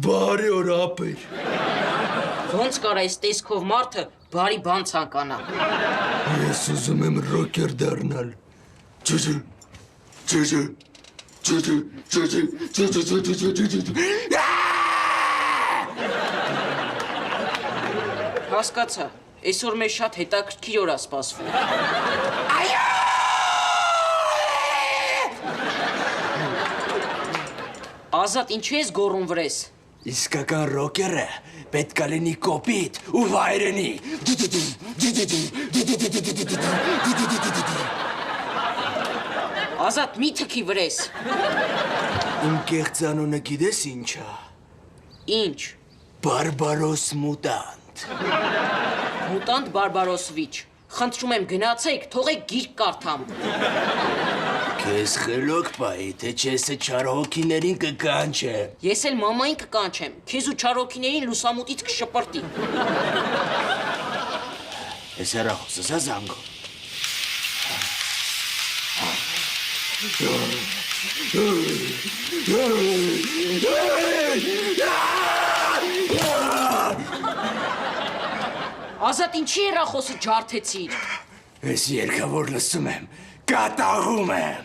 Բարի օր ապեր։ Ոնց կարա այս տեսքով մարդը բարի բան ցանկանա։ Ես ուզում եմ ռոքեր դառնալ։ Հասկացա, այսօր մեզ շատ հետաքրքիր օր ա սպասվում։ Ազատ, ինչու ես գոռում վրես։ Իսկական ռոքերը պետք է լինի կոպիտ ու վայրենի։ Ազատ, մի թքի վրես։ Իմ կեղծանունը գիտես ինչ է։ Ինչ։ Բարբարոս մուտանտ։ Մուտանտ Բարբարոսվիչ։ Խնդրում եմ գնացեք, թողեք գիրք կարդամ։ Քեզ խելոք պայի, թե չեսը չար հոգիներին կկանչեմ։ Ես էլ մամային կկանչեմ, քեզ ու չարոքիներին լուսամուտից կշպրտի։ Ես հեռախոսս է զանգում։ Ազատ, ինչի հեռախոսը ջարդեցիր։ Ես երկավոր լսում եմ, կատաղում եմ։